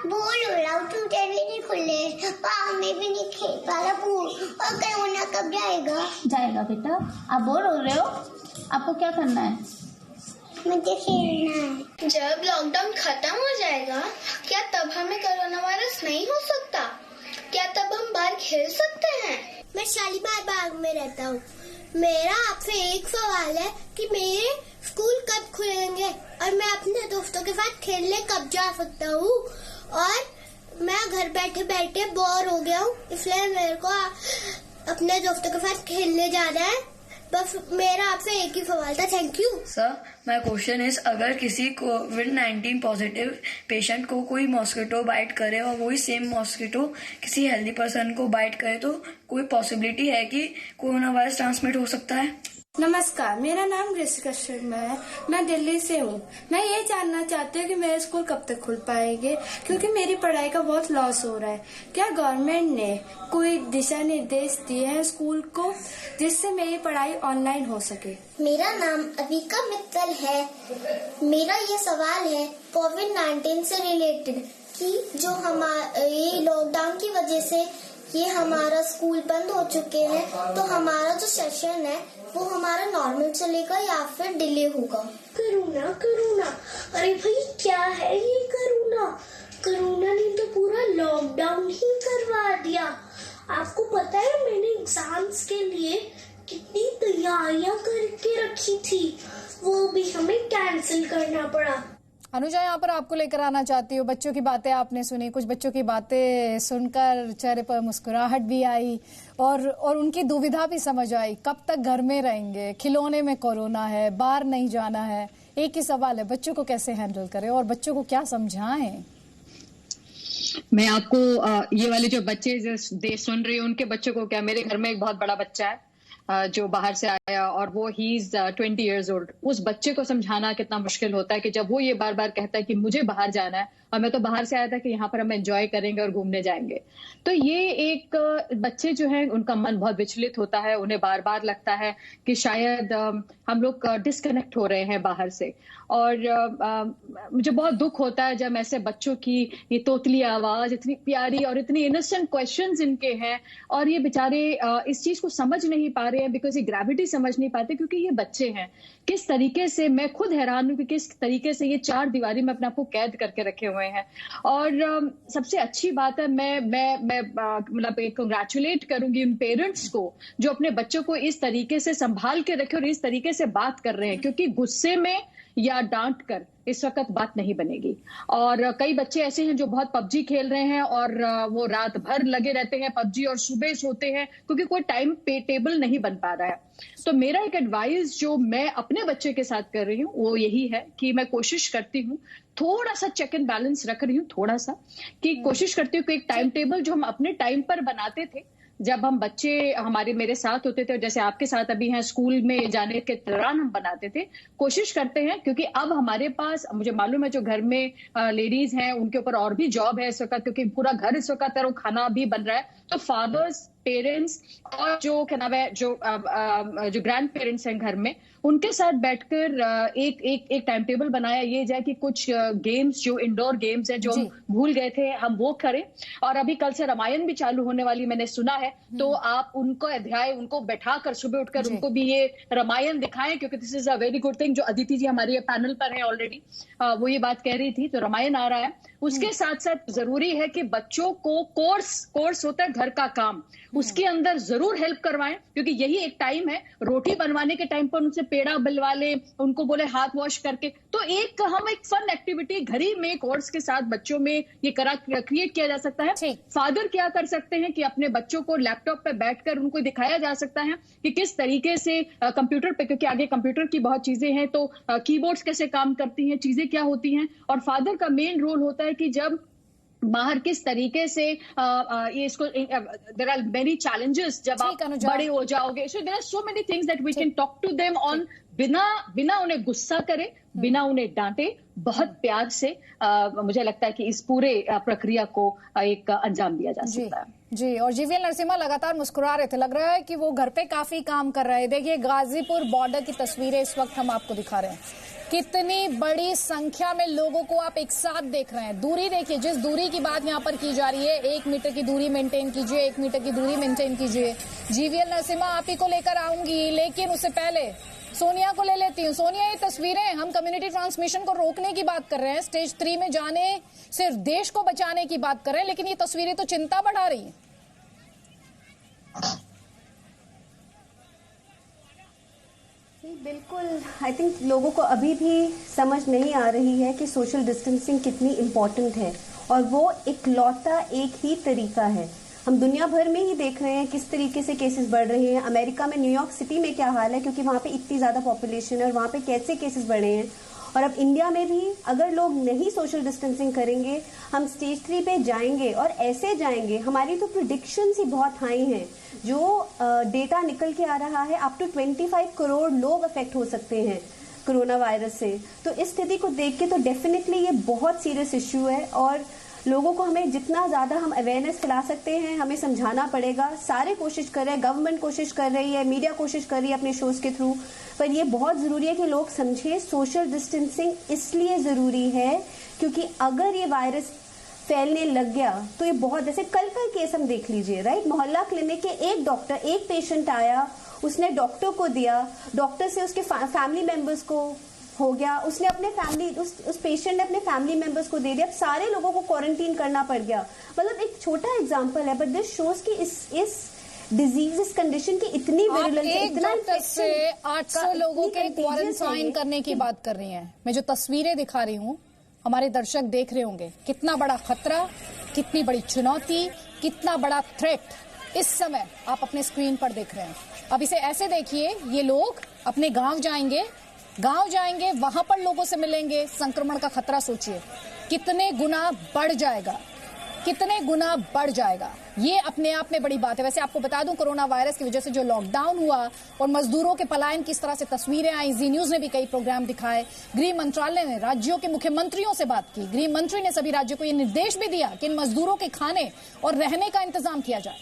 बोल हो रहा हूँ, ट्यूटर भी नहीं खुले, पापा में भी नहीं खेल पा रहा पूल, और कोरोना कब जाएगा? जाएगा बेटा, आप बोर हो रहे हो, आपको क्या करना है? मुझे खेलना है। जब लॉकडाउन खत्म हो जाएगा, क्या तब हमें कोरोना वायरस नहीं हो सकता? क्या तब हम बाहर खेल सकते हैं? मैं शालीमार बाग में रहता हूँ। मेरा आपसे एक सवाल है कि मेरे स्कूल कब खुलेंगे और मैं अपने दोस्तों के साथ खेलने कब जा सकता हूँ? और मैं घर बैठे बैठे बोर हो गया हूँ, इसलिए मेरे को अपने दोस्तों के साथ खेलने जाना है। बस मेरा आपसे एक ही सवाल था। Thank you sir. My question is, अगर किसी कोविड-19 पॉजिटिव पेशेंट को कोई मॉस्किटो बाइट करे और वही सेम मॉस्किटो किसी हेल्दी पर्सन को बाइट करे, तो कोई पॉसिबिलिटी है कि कोरोना वायरस ट्रांसमिट हो सकता है? नमस्कार, मेरा नाम ऋषिका शर्मा है, मैं दिल्ली से हूँ। मैं ये जानना चाहती हूँ कि मेरे स्कूल कब तक खुल पाएंगे, क्योंकि मेरी पढ़ाई का बहुत लॉस हो रहा है। क्या गवर्नमेंट ने कोई दिशा निर्देश दिए हैं स्कूल को, जिससे मेरी पढ़ाई ऑनलाइन हो सके? मेरा नाम अविका मित्तल है। मेरा ये सवाल है कोविड-19 से रिलेटेड कि जो ये लॉकडाउन की वजह से ये हमारा स्कूल बंद हो चुके हैं, तो हमारा जो सेशन है वो हमारा नॉर्मल चलेगा या फिर डिले होगा? कोरोना, अरे भाई क्या है ये कोरोना? कोरोना ने तो पूरा लॉकडाउन ही करवा दिया। आपको पता है मैंने एग्जाम्स के लिए कितनी तैयारियां करके रखी थी, वो भी हमें कैंसिल करना पड़ा। अनुजा, यहाँ पर आपको लेकर आना चाहती हूँ। बच्चों की बातें आपने सुनी, कुछ बच्चों की बातें सुनकर चेहरे पर मुस्कुराहट भी आई और उनकी दुविधा भी समझ आई। कब तक घर में रहेंगे, खिलौने में कोरोना है, बाहर नहीं जाना है। एक ही सवाल है, बच्चों को कैसे हैंडल करें और बच्चों को क्या समझाएं? मैं आपको ये वाले जो बच्चे देश सुन रही हूँ, उनके बच्चों को क्या, मेरे घर में एक बहुत बड़ा बच्चा है, जो बाहर से आया और वो ही इज 20 years old, उस बच्चे को समझाना कितना मुश्किल होता है कि जब वो ये बार बार कहता है कि मुझे बाहर जाना है और मैं तो बाहर से आया था कि यहाँ पर हम एंजॉय करेंगे और घूमने जाएंगे। तो ये एक बच्चे जो है उनका मन बहुत विचलित होता है, उन्हें बार बार लगता है कि शायद हम लोग डिस्कनेक्ट हो रहे हैं बाहर से। और मुझे बहुत दुख होता है जब ऐसे बच्चों की ये तोतली आवाज, इतनी प्यारी और इतनी इनोसेंट क्वेश्चंस इनके हैं और ये बेचारे इस चीज को समझ नहीं पा रहे हैं, बिकॉज ये ग्रेविटी समझ नहीं पाते, क्योंकि ये बच्चे हैं। किस तरीके से, मैं खुद हैरान हूं कि किस तरीके से ये 4 दीवारी में अपने आप को कैद करके रखे हुए हैं। और सबसे अच्छी बात है, मैं मतलब कंग्रेचुलेट करूंगी उन पेरेंट्स को जो अपने बच्चों को इस तरीके से संभाल के रखे और इस तरीके से बात कर रहे हैं, क्योंकि गुस्से में या डांट कर इस वक्त बात नहीं बनेगी। और कई बच्चे ऐसे हैं जो बहुत पबजी खेल रहे हैं और वो रात भर लगे रहते हैं पबजी और सुबह सोते हैं क्योंकि कोई टाइम टेबल नहीं बन पा रहा है। तो मेरा एक एडवाइस जो मैं अपने बच्चे के साथ कर रही हूँ वो यही है कि मैं कोशिश करती हूँ, थोड़ा सा चेक एंड बैलेंस रख रही हूँ, थोड़ा सा कि कोशिश करती हूँ कि एक टाइम टेबल जो हम अपने टाइम पर बनाते थे जब हम बच्चे मेरे साथ होते थे, जैसे आपके साथ अभी हैं, स्कूल में जाने के दौरान हम बनाते थे, कोशिश करते हैं, क्योंकि अब हमारे पास, मुझे मालूम है जो घर में लेडीज हैं उनके ऊपर और भी जॉब है इस वक्त, क्योंकि पूरा घर इस वक्त है और खाना भी बन रहा है। तो फादर्स, पेरेंट्स और जो क्या नाम है जो ग्रैंड पेरेंट्स हैं घर में, उनके साथ बैठकर एक टाइम टेबल बनाया ये जाए कि कुछ गेम्स जो इंडोर गेम्स हैं जो हम भूल गए थे हम वो करें। और अभी कल से रामायण भी चालू होने वाली मैंने सुना है, तो आप उनको अध्याय उनको बैठाकर सुबह उठकर उनको भी ये रामायण दिखाएं, क्योंकि this is a very good thing. जो अदिति जी हमारे पैनल पर है ऑलरेडी, वो ये बात कह रही थी, तो रामायण आ रहा है। उसके साथ साथ जरूरी है कि बच्चों को कोर्स होता है घर का काम, उसके अंदर जरूर हेल्प करवाएं, क्योंकि यही एक टाइम है। रोटी बनवाने के टाइम पर उनसे पेड़ा बिलवा ले, उनको बोले हाथ वॉश करके, तो हम एक फन एक्टिविटी घर ही में कोर्स के साथ बच्चों में ये क्रिएट किया जा सकता है। फादर क्या कर सकते हैं कि अपने बच्चों को लैपटॉप पे बैठकर उनको दिखाया जा सकता है कि किस तरीके से कंप्यूटर पे, क्योंकि आगे कंप्यूटर की बहुत चीजें हैं, तो कीबोर्ड्स कैसे काम करती हैं, चीजें क्या होती हैं। और फादर का मेन रोल होता है कि जब बाहर किस तरीके से ये इसको, देयर आर मेनी चैलेंजेस जब आप बड़े हो जाओगे, so there are so many things that we can talk to them on, बिना उन्हें गुस्सा करे, बिना उन्हें डांटे, बहुत प्यार से मुझे लगता है कि इस पूरे प्रक्रिया को एक अंजाम दिया जा सकता है। जी, और जीवीएल नरसिम्हा लगातार मुस्कुरा रहे थे, लग रहा है कि वो घर पे काफी काम कर रहे हैं। देखिए गाजीपुर बॉर्डर की तस्वीरें इस वक्त हम आपको दिखा रहे हैं, कितनी बड़ी संख्या में लोगों को आप एक साथ देख रहे हैं। दूरी देखिए, जिस दूरी की बात यहाँ पर की जा रही है, 1 मीटर की दूरी मेंटेन कीजिए, 1 मीटर की दूरी मेंटेन कीजिए। जीवीएल नरसिम्हा आप ही को लेकर आऊंगी, लेकिन उससे पहले सोनिया को ले लेती हूँ। सोनिया, ये तस्वीरें, हम कम्युनिटी ट्रांसमिशन को रोकने की बात कर रहे हैं, स्टेज 3 में जाने, सिर्फ देश को बचाने की बात कर रहे हैं, लेकिन ये तस्वीरें तो चिंता बढ़ा रही हैं। बिल्कुल, आई थिंक लोगों को अभी भी समझ नहीं आ रही है कि सोशल डिस्टेंसिंग कितनी इम्पोर्टेंट है, और वो इकलौता एक ही तरीका है। हम दुनिया भर में ही देख रहे हैं किस तरीके से केसेस बढ़ रहे हैं। अमेरिका में, न्यूयॉर्क सिटी में क्या हाल है, क्योंकि वहाँ पे इतनी ज़्यादा पॉपुलेशन है और वहाँ पे कैसे केसेस बढ़े हैं। और अब इंडिया में भी अगर लोग नहीं सोशल डिस्टेंसिंग करेंगे, हम स्टेज 3 पे जाएंगे और ऐसे जाएंगे। हमारी तो प्रिडिक्शंस ही बहुत हाई हैं, जो डेटा निकल के आ रहा है, अप टू 25 करोड़ लोग अफेक्ट हो सकते हैं कोरोना वायरस से। तो इस स्थिति को देख के तो डेफिनेटली ये बहुत सीरियस इश्यू है, और लोगों को हमें जितना ज़्यादा हम अवेयरनेस फैला सकते हैं हमें समझाना पड़ेगा। सारे कोशिश कर रहे हैं, गवर्नमेंट कोशिश कर रही है, मीडिया कोशिश कर रही है अपने शोज के थ्रू, पर ये बहुत ज़रूरी है कि लोग समझें सोशल डिस्टेंसिंग इसलिए ज़रूरी है क्योंकि अगर ये वायरस फैलने लग गया तो ये बहुत, जैसे कल का केस हम देख लीजिए, राइट, मोहल्ला क्लिनिक के एक डॉक्टर, एक पेशेंट आया, उसने डॉक्टर को दिया, डॉक्टर से उसके फैमिली मेंबर्स को हो गया, उसने अपने फैमिली, उस पेशेंट ने अपने फैमिली मेंबर्स को दे दिया, अब सारे लोगों को क्वारंटीन करना पड़ गया। मतलब एक छोटा एग्जांपल है, बट दिस शोज कि इस डिजीज, इस कंडीशन की इतनी विरुलेंस, इतना इन्फेक्शन से 800 लोगों के क्वारंटाइन करने की बात कर रही हैं। मैं जो तस्वीरें दिखा रही हूँ, हमारे दर्शक देख रहे होंगे कितना बड़ा खतरा, कितनी बड़ी चुनौती, कितना बड़ा थ्रेट इस समय आप अपने स्क्रीन पर देख रहे हैं। अब इसे ऐसे देखिए, ये लोग अपने गांव जाएंगे, वहां पर लोगों से मिलेंगे, संक्रमण का खतरा सोचिए कितने गुना बढ़ जाएगा। कितने गुना बढ़ जाएगा, ये अपने आप में बड़ी बात है। वैसे आपको बता दूं, कोरोना वायरस की वजह से जो लॉकडाउन हुआ और मजदूरों के पलायन किस तरह से तस्वीरें आई, जी न्यूज ने भी कई प्रोग्राम दिखाए। गृह मंत्रालय ने राज्यों के मुख्यमंत्रियों से बात की। गृह मंत्री ने सभी राज्यों को यह निर्देश भी दिया कि इन मजदूरों के खाने और रहने का इंतजाम किया जाए।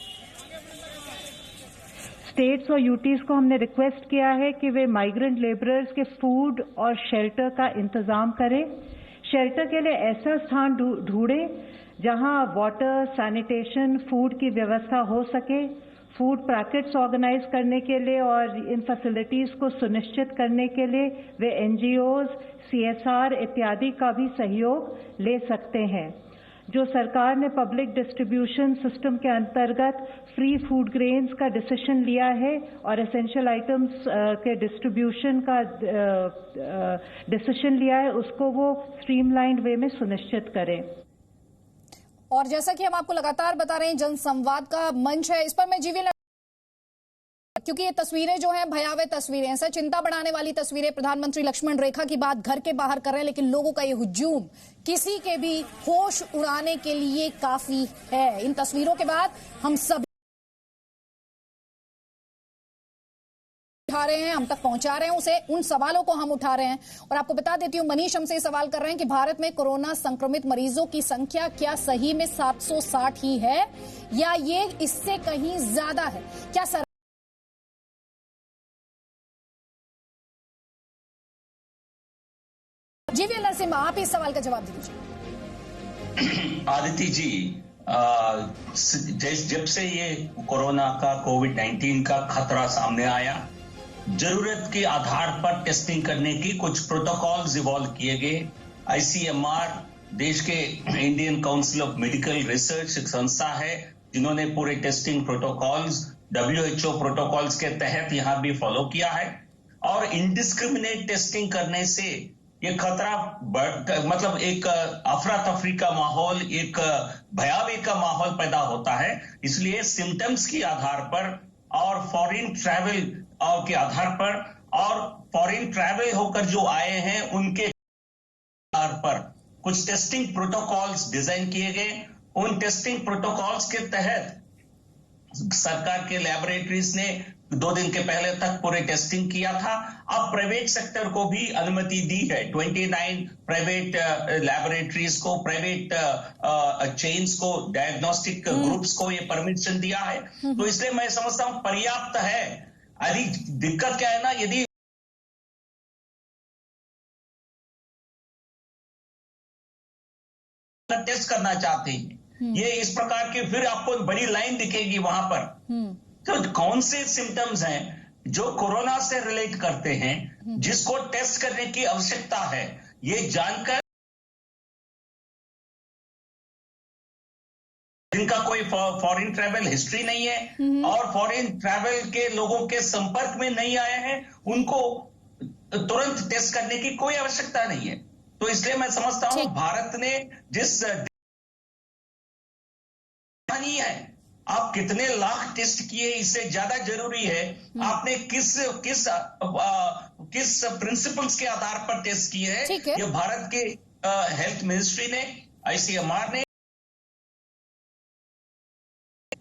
स्टेट्स और यूटीज को हमने रिक्वेस्ट किया है कि वे माइग्रेंट लेबरर्स के फूड और शेल्टर का इंतजाम करें। शेल्टर के लिए ऐसा स्थान ढूंढें जहां वाटर, सैनिटेशन, फूड की व्यवस्था हो सके। फूड पैकेट्स ऑर्गेनाइज करने के लिए और इन फैसिलिटीज को सुनिश्चित करने के लिए वे एनजीओज, CSR इत्यादि का भी सहयोग ले सकते हैं। जो सरकार ने पब्लिक डिस्ट्रीब्यूशन सिस्टम के अंतर्गत फ्री फूड ग्रेन्स का डिसीजन लिया है और एसेंशियल आइटम्स के डिस्ट्रीब्यूशन का डिसीजन लिया है, उसको वो स्ट्रीमलाइंड वे में सुनिश्चित करें। और जैसा कि हम आपको लगातार बता रहे हैं, जनसंवाद का मंच है, इस पर मैं जीवी, क्योंकि ये तस्वीरें जो हैं भयावह तस्वीरें, ऐसा चिंता बढ़ाने वाली तस्वीरें। प्रधानमंत्री लक्ष्मण रेखा की बात घर के बाहर कर रहे हैं, लेकिन लोगों का ये हुजूम किसी के भी होश उड़ाने के लिए काफी है। इन तस्वीरों के बाद हम सब उठा रहे हैं, हम तक पहुंचा रहे हैं उसे, उन सवालों को हम उठा रहे हैं। और आपको बता देती हूं, मनीष हमसे सवाल कर रहे हैं कि भारत में कोरोना संक्रमित मरीजों की संख्या क्या सही में 760 ही है या ये इससे कहीं ज्यादा है? क्या सर जीवी नरसिम्हा, आप इस सवाल का जवाब दीजिए। आदिति जी, जब से ये कोरोना का कोविड-19 का खतरा सामने आया, जरूरत के आधार पर टेस्टिंग करने की कुछ प्रोटोकॉल्स इवॉल्व किए गए। ICMR, देश के Indian council of medical research एक संस्था है जिन्होंने पूरे टेस्टिंग प्रोटोकॉल्स WHO प्रोटोकॉल्स के तहत यहां भी फॉलो किया है। और इंडिस्क्रिमिनेट टेस्टिंग करने से ये खतरा मतलब एक अफरा तफरी का माहौल, एक भयावह का माहौल पैदा होता है। इसलिए सिम्टम्स के आधार पर और फॉरेन ट्रैवल के आधार पर और फॉरेन ट्रैवल होकर जो आए हैं उनके आधार पर कुछ टेस्टिंग प्रोटोकॉल्स डिजाइन किए गए। उन टेस्टिंग प्रोटोकॉल्स के तहत सरकार के लैबोरेटरीज ने 2 दिन के पहले तक पूरे टेस्टिंग किया था। अब प्राइवेट सेक्टर को भी अनुमति दी है। 29 प्राइवेट लैबोरेटरीज को, प्राइवेट चेन्स को, डायग्नोस्टिक ग्रुप्स को ये परमिशन दिया है। तो इसलिए मैं समझता हूं पर्याप्त है। अभी दिक्कत क्या है ना, यदि टेस्ट करना चाहते हैं ये इस प्रकार की, फिर आपको बड़ी लाइन दिखेगी वहां पर। तो कौन से सिम्टम्स हैं जो कोरोना से रिलेट करते हैं, जिसको टेस्ट करने की आवश्यकता है, ये जानकर जिनका कोई फॉरेन ट्रैवल हिस्ट्री नहीं है और फॉरेन ट्रैवल के लोगों के संपर्क में नहीं आए हैं, उनको तुरंत टेस्ट करने की कोई आवश्यकता नहीं है। तो इसलिए मैं समझता हूं भारत ने जिस नहीं है, आप कितने लाख टेस्ट किए, इससे ज्यादा जरूरी है आपने किस प्रिंसिपल्स के आधार पर टेस्ट किए हैं। ये भारत के हेल्थ मिनिस्ट्री ने, ICMR ने।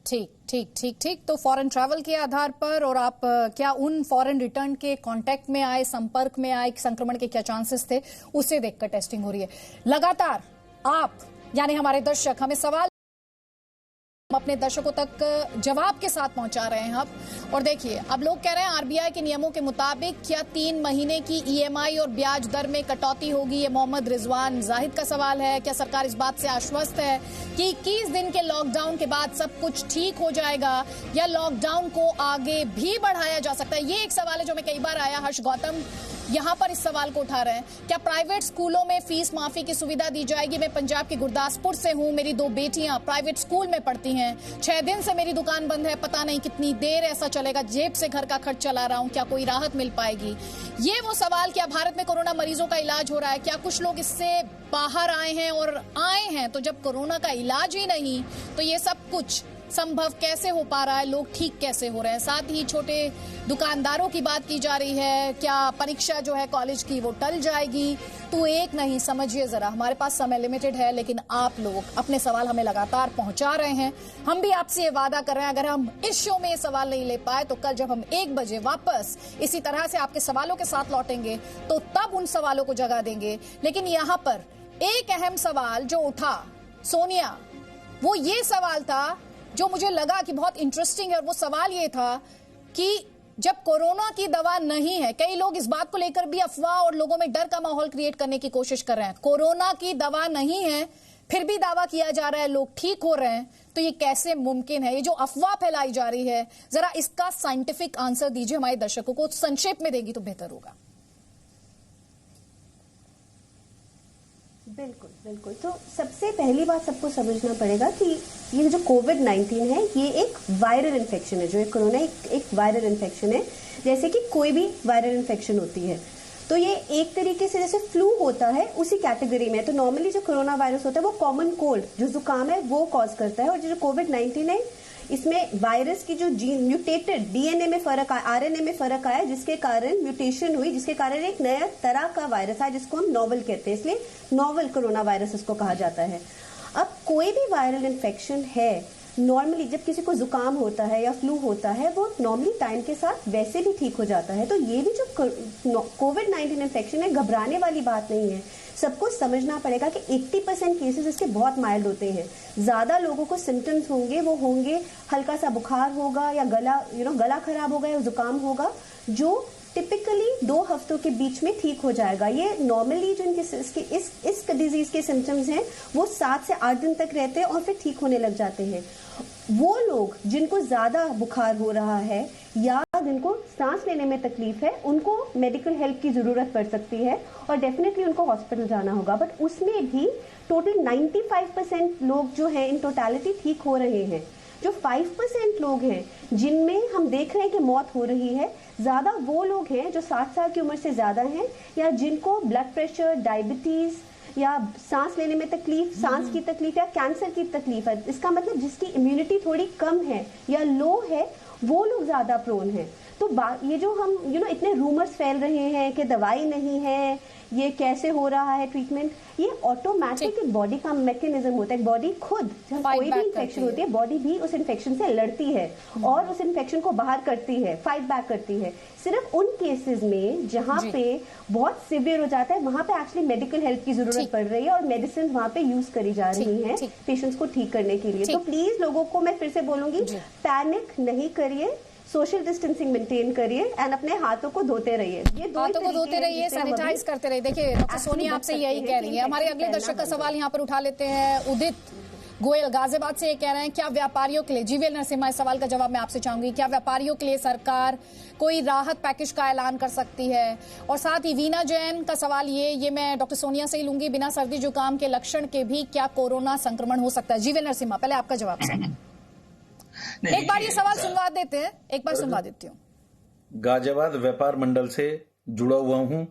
ठीक। तो फॉरेन ट्रैवल के आधार पर, और आप क्या उन फॉरेन रिटर्न के कांटेक्ट में आए, संपर्क में आए, संक्रमण के क्या चांसेस थे, उसे देखकर टेस्टिंग हो रही है। लगातार आप यानी हमारे दर्शक हमें सवाल अपने दर्शकों तक जवाब के साथ पहुंचा रहे हैं अब। और देखिए, अब लोग कह रहे हैं RBI के नियमों के मुताबिक क्या 3 महीने की EMI और ब्याज दर में कटौती होगी? ये मोहम्मद रिजवान जाहिद का सवाल है। क्या सरकार इस बात से आश्वस्त है कि 21 दिन के लॉकडाउन के बाद सब कुछ ठीक हो जाएगा या लॉकडाउन को आगे भी बढ़ाया जा सकता है? ये एक सवाल है जो मैं कई बार आया। हर्ष गौतम यहां पर इस सवाल को उठा रहे हैं। क्या प्राइवेट स्कूलों में फीस माफी की सुविधा दी जाएगी? मैं पंजाब के गुरदासपुर से हूं, मेरी 2 बेटियां प्राइवेट स्कूल में पढ़ती हैं। 6 दिन से मेरी दुकान बंद है, पता नहीं कितनी देर ऐसा चलेगा, जेब से घर का खर्च चला रहा हूं, क्या कोई राहत मिल पाएगी? ये वो सवाल, क्या भारत में कोरोना मरीजों का इलाज हो रहा है? क्या कुछ लोग इससे बाहर आए हैं और आए हैं तो जब कोरोना का इलाज ही नहीं तो ये सब कुछ संभव कैसे हो पा रहा है, लोग ठीक कैसे हो रहे हैं। साथ ही छोटे दुकानदारों की बात की जा रही है, क्या परीक्षा जो है कॉलेज की वो टल जाएगी। तो एक नहीं, समझिए जरा, हमारे पास समय लिमिटेड है, लेकिन आप लोग अपने सवाल हमें लगातार पहुंचा रहे हैं। हम भी आपसे ये वादा कर रहे हैं, अगर हम इस शो में ये सवाल नहीं ले पाए तो कल जब हम 1 बजे वापस इसी तरह से आपके सवालों के साथ लौटेंगे तो तब उन सवालों को जगह देंगे। लेकिन यहाँ पर एक अहम सवाल जो उठा सोनिया, वो ये सवाल था जो मुझे लगा कि बहुत इंटरेस्टिंग है। और वो सवाल ये था कि जब कोरोना की दवा नहीं है, कई लोग इस बात को लेकर भी अफवाह और लोगों में डर का माहौल क्रिएट करने की कोशिश कर रहे हैं। कोरोना की दवा नहीं है, फिर भी दावा किया जा रहा है लोग ठीक हो रहे हैं, तो ये कैसे मुमकिन है? ये जो अफवाह फैलाई जा रही है, जरा इसका साइंटिफिक आंसर दीजिए हमारे दर्शकों को। संक्षेप में देंगी तो बेहतर होगा। बिल्कुल बिल्कुल। तो सबसे पहली बात सबको समझना पड़ेगा कि ये जो कोविड-19 है ये एक वायरल इन्फेक्शन है। जो कोरोना एक वायरल इन्फेक्शन है, जैसे कि कोई भी वायरल इन्फेक्शन होती है। तो ये एक तरीके से जैसे फ्लू होता है उसी कैटेगरी में। तो नॉर्मली जो कोरोना वायरस होता है वो कॉमन कोल्ड, जो जुकाम है, वो कॉज करता है। और जो कोविड-19 है इसमें वायरस की जो जीन म्यूटेटेड डीएनए में फर्क आया, आरएनए में फर्क आया, जिसके कारण म्यूटेशन हुई, जिसके कारण एक नया तरह का वायरस आया जिसको हम नोवेल कहते हैं, इसलिए नोवेल कोरोना वायरस इसको कहा जाता है। अब कोई भी वायरल इन्फेक्शन है, नॉर्मली जब किसी को जुकाम होता है या फ्लू होता है वो नॉर्मली टाइम के साथ वैसे भी ठीक हो जाता है। तो ये भी जो कोविड-19 इन्फेक्शन है, घबराने वाली बात नहीं है। सबको समझना पड़ेगा कि 80% केसेस इसके बहुत माइल्ड होते हैं। ज्यादा लोगों को सिम्टम्स होंगे, वो होंगे हल्का सा बुखार होगा या गला खराब होगा या जुकाम होगा, जो टिपिकली 2 हफ्तों के बीच में ठीक हो जाएगा। ये नॉर्मली जो इस डिजीज के सिम्टम्स हैं वो 7 से 8 दिन तक रहते हैं और फिर ठीक होने लग जाते हैं। वो लोग जिनको ज्यादा बुखार हो रहा है या जिनको सांस लेने में तकलीफ है, उनको मेडिकल हेल्प की जरूरत पड़ सकती है और डेफिनेटली उनको हॉस्पिटल जाना होगा। बट उसमें भी टोटल 95% लोग जो हैं इन टोटलिटी ठीक हो रहे हैं। जो 5% लोग हैं जिनमें हम देख रहे हैं कि मौत हो रही है, ज्यादा वो लोग हैं जो 60 साल की उम्र से ज्यादा हैं या जिनको ब्लड प्रेशर, डायबिटीज या सांस लेने में तकलीफ, सांस की तकलीफ या कैंसर की तकलीफ है। इसका मतलब जिसकी इम्यूनिटी थोड़ी कम है या लो है, वो लोग ज्यादा प्रोन है। तो ये जो हम इतने रूमर्स फैल रहे हैं कि दवाई नहीं है, ये कैसे हो रहा है ट्रीटमेंट, ये ऑटोमेटिक बॉडी का मैकेनिज्म होता है। बॉडी खुद जब कोई भी इन्फेक्शन होती है, बॉडी भी उस इन्फेक्शन से लड़ती है और उस इन्फेक्शन को बाहर करती है, फाइट बैक करती है। सिर्फ उन केसेस में जहाँ पे बहुत सिवियर हो जाता है, वहां पे एक्चुअली मेडिकल हेल्प की जरूरत पड़ रही है और मेडिसिन वहां पे यूज करी जा रही है पेशेंट्स को ठीक करने के लिए। तो प्लीज लोगों को मैं फिर से बोलूंगी, पैनिक नहीं करिए, सोशल डिस्टेंसिंग मेंटेन करिए एंड अपने हाथों को धोते रहिए। ये हाथों को धोते रहिए, सैनिटाइज करते रहिए। देखिए डॉक्टर सोनिया आपसे यही कह रही है। हमारे अगले दर्शक का सवाल यहाँ पर उठा लेते हैं। उदित गोयल गाजियाबाद से ये कह रहे हैं, क्या व्यापारियों के लिए, जीवीएल नरसिम्हा, इस सवाल का जवाब मैं आपसे चाहूंगी, क्या व्यापारियों के लिए सरकार कोई राहत पैकेज का ऐलान कर सकती है? और साथ ही वीना जैन का सवाल ये मैं डॉक्टर सोनिया से ही लूंगी, बिना सर्दी जुकाम के लक्षण के भी क्या कोरोना संक्रमण हो सकता है? जीवीएल नरसिम्हा, पहले आपका जवाब सर। एक बार ये सवाल सुनवा देते हैं, एक बार सुनवा देती हूँ। गाजियाबाद व्यापार मंडल से जुड़ा हुआ हूं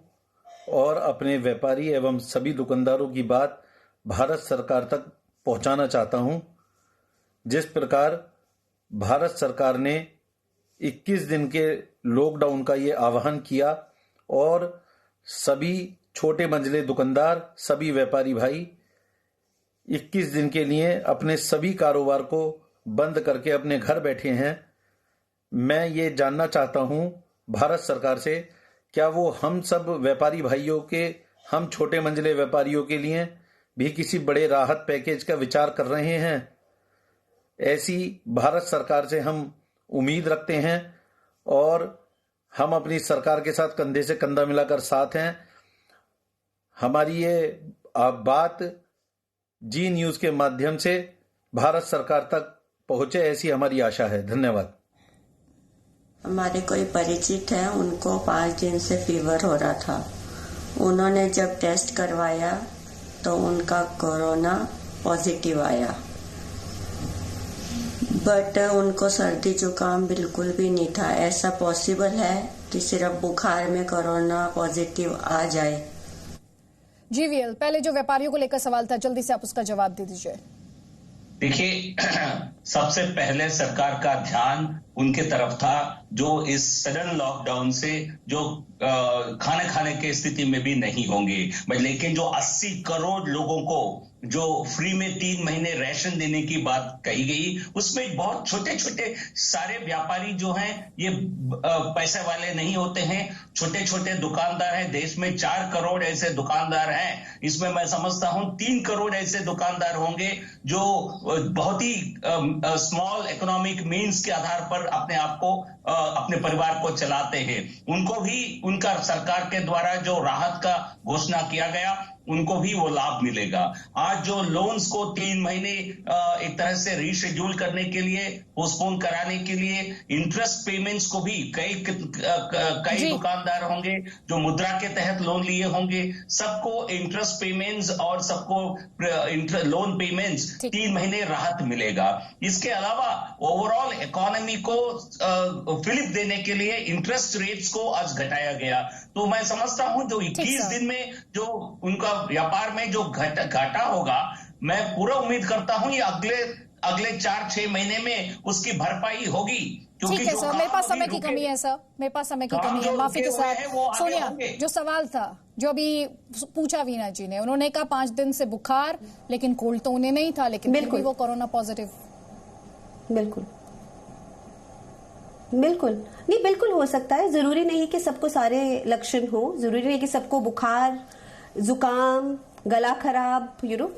और अपने व्यापारी एवं सभी दुकानदारों की बात भारत सरकार तक पहुंचाना चाहता हूं। जिस प्रकार भारत सरकार ने 21 दिन के लॉकडाउन का ये आह्वान किया और सभी छोटे मंझले दुकानदार, सभी व्यापारी भाई 21 दिन के लिए अपने सभी कारोबार को बंद करके अपने घर बैठे हैं। मैं ये जानना चाहता हूं भारत सरकार से, क्या वो हम सब व्यापारी भाइयों के, हम छोटे मंझले व्यापारियों के लिए भी किसी बड़े राहत पैकेज का विचार कर रहे हैं? ऐसी भारत सरकार से हम उम्मीद रखते हैं और हम अपनी सरकार के साथ कंधे से कंधा मिलाकर साथ हैं। हमारी ये बात जी न्यूज के माध्यम से भारत सरकार तक पहुंचे, ऐसी हमारी आशा है। धन्यवाद। हमारे कोई परिचित है, उनको 5 दिन से फीवर हो रहा था। उन्होंने जब टेस्ट करवाया तो उनका कोरोना पॉजिटिव आया, बट उनको सर्दी जुकाम बिल्कुल भी नहीं था। ऐसा पॉसिबल है कि सिर्फ बुखार में कोरोना पॉजिटिव आ जाए? जीवीएल, पहले जो व्यापारियों को लेकर सवाल था, जल्दी से आप उसका जवाब दे दीजिए। देखिए, सबसे पहले सरकार का ध्यान उनके तरफ था जो इस सडन लॉकडाउन से जो खाने खाने की स्थिति में भी नहीं होंगे, लेकिन जो 80 करोड़ लोगों को जो फ्री में 3 महीने राशन देने की बात कही गई, उसमें बहुत छोटे छोटे सारे व्यापारी जो हैं ये पैसे वाले नहीं होते हैं, छोटे छोटे दुकानदार हैं। देश में 4 करोड़ ऐसे दुकानदार हैं, इसमें मैं समझता हूं 3 करोड़ ऐसे दुकानदार होंगे जो बहुत ही स्मॉल इकोनॉमिक मीन्स के आधार पर अपने आप को अपने परिवार को चलाते हैं। उनको भी उनका सरकार के द्वारा जो राहत का घोषणा किया गया, उनको भी वो लाभ मिलेगा। आज जो लोन्स को 3 महीने एक तरह से रीशेड्यूल करने के लिए, पोस्टपोन कराने के लिए, इंटरेस्ट पेमेंट्स को भी कई दुकानदार होंगे जो मुद्रा के तहत लोन लिए होंगे, सबको इंटरेस्ट पेमेंट्स और सबको लोन पेमेंट्स 3 महीने राहत मिलेगा। इसके अलावा ओवरऑल इकोनॉमी को फिलिप देने के लिए इंटरेस्ट रेट्स को आज घटाया गया। तो मैं समझता हूं जो 21 दिन में जो उनका व्यापार में जो घाटा होगा, मैं पूरा उम्मीद करता हूं ये अगले 4-6 महीने में उसकी भरपाई होगी। ठीक है सर, मेरे पास समय की कमी है सर, मेरे पास समय की कमी है, माफी के साथ। सोनिया, जो सवाल था जो अभी पूछा वीना जी ने, उन्होंने कहा 5 दिन से बुखार, लेकिन कोल्ड तो उन्हें नहीं था, लेकिन बिल्कुल वो कोरोना पॉजिटिव। बिल्कुल नहीं, बिल्कुल हो सकता है। जरूरी नहीं कि सबको सारे लक्षण हो, जरूरी नहीं कि सबको बुखार, जुकाम, गला खराब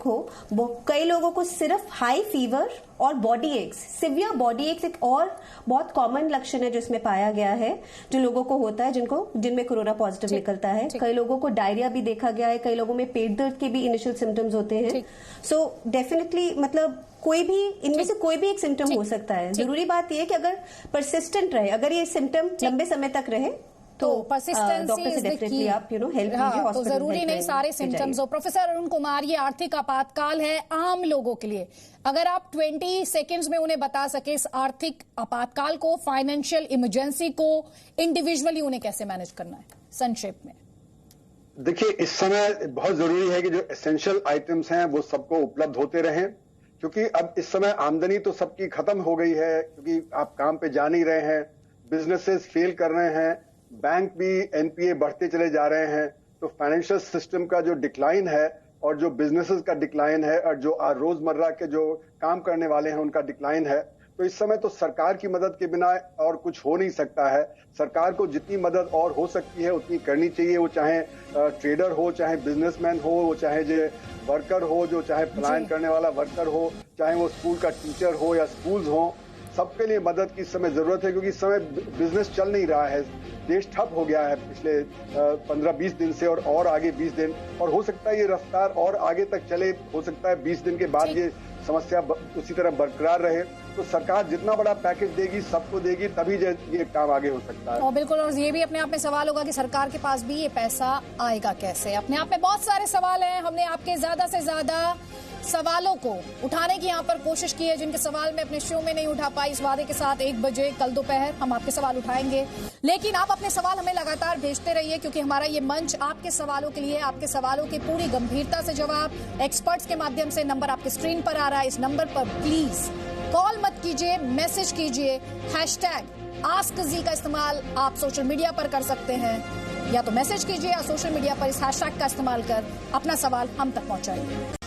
हो। कई लोगों को सिर्फ हाई फीवर और body aches, severe body aches एक और बहुत कॉमन लक्षण है जो इसमें पाया गया है, जो लोगों को होता है जिनमें कोरोना पॉजिटिव निकलता है। कई लोगों को डायरिया भी देखा गया है, कई लोगों में पेट दर्द के भी इनिशियल सिम्टम्स होते हैं। सो डेफिनेटली मतलब कोई भी इनमें से कोई भी एक सिम्टम हो सकता है। जरूरी बात यह है कि अगर परसिस्टेंट रहे, अगर ये सिम्टम लंबे समय तक रहे तो परसिस्टेंसी इज द की। आप हेल्प कीजिए, तो जरूरी नहीं सारे सिम्टम्स हो। प्रोफेसर अरुण कुमार, ये आर्थिक आपातकाल है आम लोगों के लिए, अगर आप 20 सेकेंड्स में उन्हें बता सके इस आर्थिक आपातकाल को, फाइनेंशियल इमरजेंसी को इंडिविजुअली उन्हें कैसे मैनेज करना है, संक्षेप में। देखिए, इस समय बहुत जरूरी है कि जो एसेंशियल आइटम्स हैं वो सबको उपलब्ध होते रहें, क्योंकि अब इस समय आमदनी तो सबकी खत्म हो गई है, क्योंकि आप काम पे जा नहीं रहे हैं, बिजनेसेस फेल कर रहे हैं, बैंक भी एनपीए बढ़ते चले जा रहे हैं। तो फाइनेंशियल सिस्टम का जो डिक्लाइन है और जो बिजनेसेस का डिक्लाइन है और जो रोजमर्रा के जो काम करने वाले हैं उनका डिक्लाइन है, तो इस समय तो सरकार की मदद के बिना और कुछ हो नहीं सकता है। सरकार को जितनी मदद और हो सकती है उतनी करनी चाहिए, वो चाहे ट्रेडर हो, चाहे बिजनेसमैन हो, वो चाहे जो वर्कर हो, जो चाहे पलायन करने वाला वर्कर हो, चाहे वो स्कूल का टीचर हो या स्कूल्स हो, सबके लिए मदद की इस समय जरूरत है, क्योंकि इस समय बिजनेस चल नहीं रहा है, देश ठप हो गया है पिछले 15-20 दिन से और आगे 20 दिन, और हो सकता है ये रफ्तार और आगे तक चले, हो सकता है 20 दिन के बाद ये समस्या उसी तरह बरकरार रहे। तो सरकार जितना बड़ा पैकेज देगी सबको देगी, तभी ये काम आगे हो सकता है। और बिल्कुल, और ये भी अपने आप में सवाल होगा कि सरकार के पास भी ये पैसा आएगा कैसे। अपने आप में बहुत सारे सवाल हैं, हमने आपके ज्यादा से ज्यादा सवालों को उठाने की यहाँ पर कोशिश की है, जिनके सवाल मैं अपने शो में नहीं उठा पाई, इस वादे के साथ 1 बजे कल दोपहर हम आपके सवाल उठाएंगे। लेकिन आप अपने सवाल हमें लगातार भेजते रहिए, क्योंकि हमारा ये मंच आपके सवालों के लिए, आपके सवालों की पूरी गंभीरता से जवाब एक्सपर्ट्स के माध्यम से। नंबर आपके स्क्रीन पर आ रहा है, इस नंबर पर प्लीज कॉल मत कीजिए, मैसेज कीजिए। #AskZ का इस्तेमाल आप सोशल मीडिया पर कर सकते हैं, या तो मैसेज कीजिए या सोशल मीडिया पर इस हैशटैग का इस्तेमाल कर अपना सवाल हम तक पहुंचाइए।